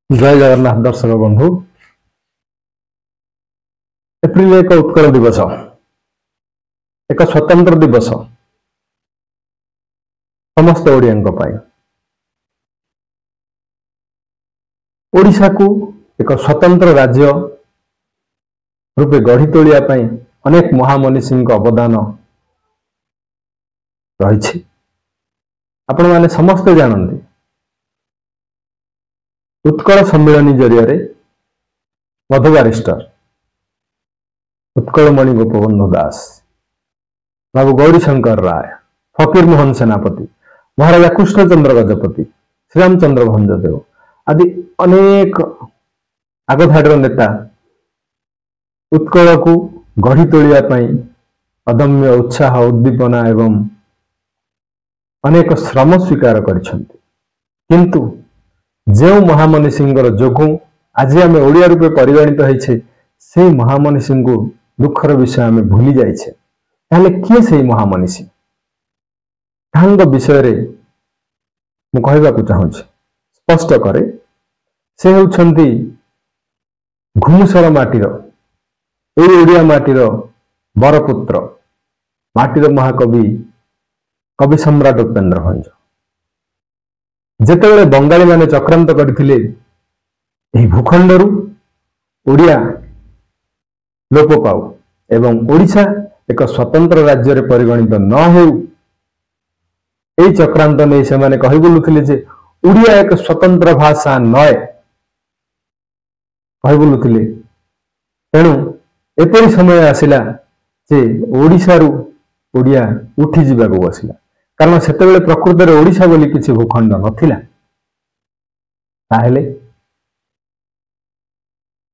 जय जगन्नाथ दर्शक बंधु। एप्रिल एक उत्कल दिवस, एक स्वतंत्र दिवस समस्त ओडियां पाई। ओडिशा को एक स्वतंत्र राज्य रूपे गढ़ी तोलिया पाई अनेक महामनीषी अवदान रही। आपण माने समस्त जानते उत्कल सम्मिलनी जरिया मधु बारिस्टर उत्कलमणि गोपबंधु दास, बाबू गौरीशंकर राय, फकीर मोहन सेनापति, महाराजा कृष्णचंद्र गजपति, श्रीरामचंद्र भंजदेव आदि अनेक आगधाड़ नेता उत्कल को गढ़ी तोलिया पाई अदम्य उत्साह उद्दीपना एवं अनेक श्रम स्वीकार करिसेंति। किंतु जो महामनीषी जोगु आज आम ओडिया रूपे परिगणित होइछे से महामनीषी को दुखर विषय आम भूली जाइछे। ताले किए से महामनीषी तांग विषय रे मु कहबाकू चाहूछि, स्पष्ट करे। से होउछंती घुमुसर माटीर ए ओडिया माटीर बरपुत्र, माटीर महाकवि कवि सम्राट उपेन्द्र भंज। जेतेबेले बंगाली माने चक्रांत करथिले एही भूखंडरू ओडिया लोप पाऊ एवं ओडिशा एक स्वतंत्र राज्य रे परिगणित न हो, एही चक्रांत नै से माने कहि बोलुथिले जे ओडिया एक स्वतंत्र भाषा नय कहि बोलुथिले। तेणु एपरि समय आसिला जे ओडिशारू ओडिया उठी जिबाको बसिला, कारण सेतेबेले प्रकृत में ओडिशा बोली किसी भूखंड नथिला। ताहेले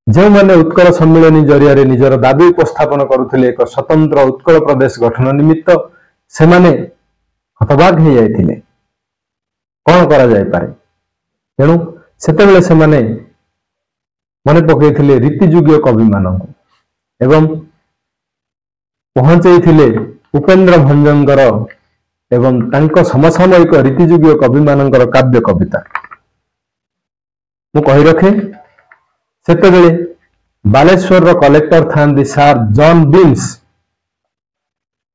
जो माने उत्कल सम्मिलनी जरिया रे निजर दाबी उपस्थापन करुथिले एक स्वतंत्र उत्कल प्रदेश गठन निमित्त से माने हतबाग हो जाइथिले। कौन करा जाय पारे? तेणु सेतेबेले से माने मने पकैथिले रीतिजुगीय कवि मानक एवं पहुंचैथिले उपेन्द्र भंजंकर एवं तांको समसामयिक रीतिजुगीय कवि मानकर काव्य कविता मु कहि रखे। सेतेबेले बालेश्वर कलेक्टर थांदी सार जॉन बीन्स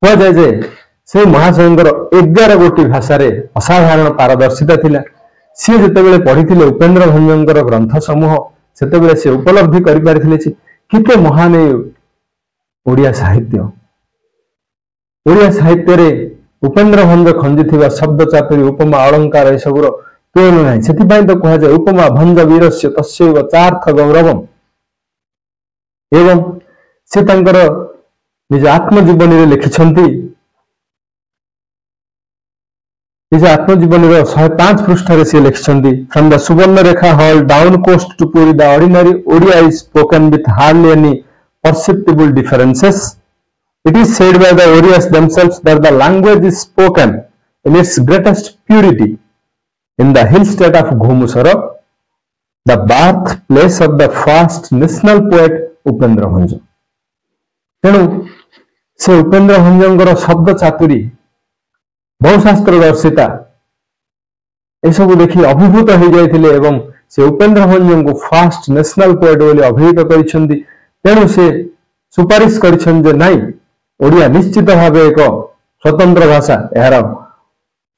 कह जाए जे से महाशयंकर 11 गोटी भाषा रे असाधारण पारदर्शिता थिला। सी जेतेबेले पढ़िथिले उपेन्द्र भंजंकर ग्रंथ समूह, सेतेबेले से उपलब्धि करि पारिथिले जे किते महान ओडिया साहित्य। ओडिया साहित्य रे उपेन्द्र भंज खंजी शब्द चातुरी उपमा अलंकार ए सबुर तुलन नहीं। से तो कह जाए उपमा भंज वीरस्य तस्यैव चार्थ गौरवम। एवं से तांकर निज आत्मजीवनी लिखिछंती, निज आत्मजीवनी 105 पृष्ठ रे से लिखिछंती, from the Subarnarekha all down coast to Puri the ordinary Odia is spoken with hardly any perceptible differences. It is said by the Orias themselves that the language is spoken in its greatest purity in the hill state of Ghumusara, the birthplace of the first national poet Upendra Bhanj. तेणु से उपेन्द्र भंजंकर शब्द चातुरी, बहुशास्त्र दर्शिता एसबू देखि अभिभूत हो जाइथिले एवं से उपेन्द्र भंज को first national poet बोली अभिहित करिसेंती। तेणु से सुपारिश करिसें जे नहीं, ओडिया निश्चित भाव एक स्वतंत्र भाषा, यार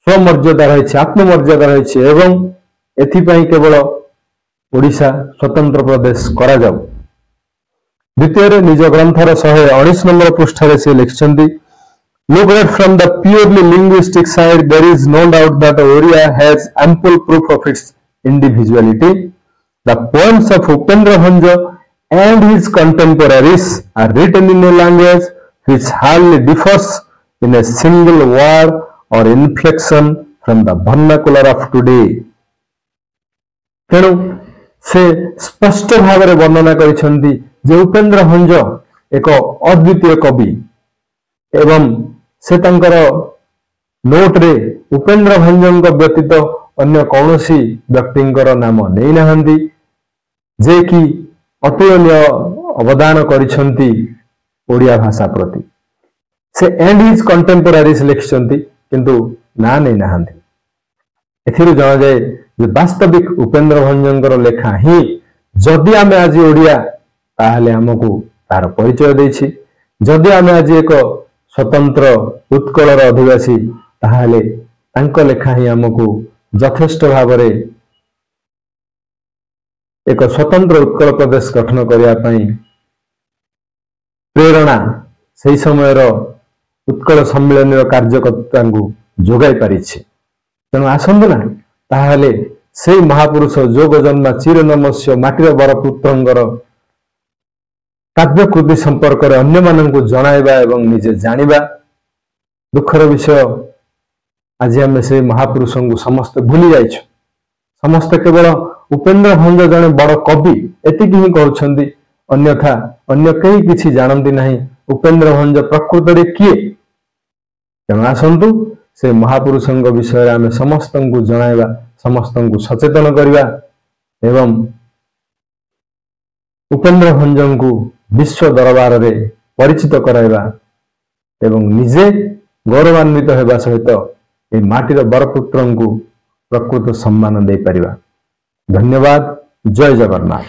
स्वमर्यादा रही, आत्ममर्यादा रही एवं एथिपाई केवल ओडिशा स्वतंत्र प्रदेश करा जाऊ। द्वितीय निज ग्रंथर 119 नंबर पृष्ठ से लिखिछंती, look at from the purely linguistic side there is no doubt that Odia has ample proof of its individuality. The poems of Upendra Bhanja and his contemporaries are written in a language which hardly differs in a single word or inflection from the vernacular of today. तेणु से स्पष्ट भाव में वर्णना करिसेंती जे उपेन्द्र भंज एक अद्वितीय कवि एवं से तांकर नोट रे उपेन्द्र भंजंक व्यतीत अन्य कौनसी व्यक्तिंकर नाम नहीं नाहंती जे कि अतुलनीय अवदान करिसेंती ओडिया भाषा प्रति। से एंड हिज कंटेम्पोरारीज लिखिछंती किंतु ना नहीं नाहंती। एथिरु जणा जाए जे वास्तविक उपेन्द्र भंजंकर लेखा ही जदि आमे आज ओडिया ताहले हमकु तार परिचय देछि, जदि आमे आज एक स्वतंत्र उत्कलर अधिवासी ताहले तांको लेखा ही हमकु यथेष्ट भावरे एक स्वतंत्र उत्कल प्रदेश गठन करिया पई प्रेरणा सही समय उत्कल सम्मेलन कार्यकर्ता जोगाई पारिछि। तेणु आसंतु ना ताहले से महापुरुष जोग जन्मा चिर नमस्य माटीर बरपुत्रंकर काव्यकृति संपर्क में अन्य मानक जणाइबा एवं निजे जानिबा। दुखर विषय आज आम से महापुरुष को समस्त भूली जाइछु। समस्त केवल उपेन्द्र भंज जड़े बड़ कवि एतिक ही कहउछंदी, अन्यथा अन्य कई किछि जानती नहीं उपेन्द्र भंज प्रकृत रे किए। तेणु आसंतु से महापुरुष विषय आम समस्त को जणाइबा, समस्त को सचेतन करवा एवं उपेन्द्र भंज को विश्व दरबार रे परिचित कराइबा एवं निजे गौरवान्वित होगा सहित ए माटीर बरपुत्र को प्रकृत सम्मान दे परिबा। धन्यवाद। जय जगन्नाथ।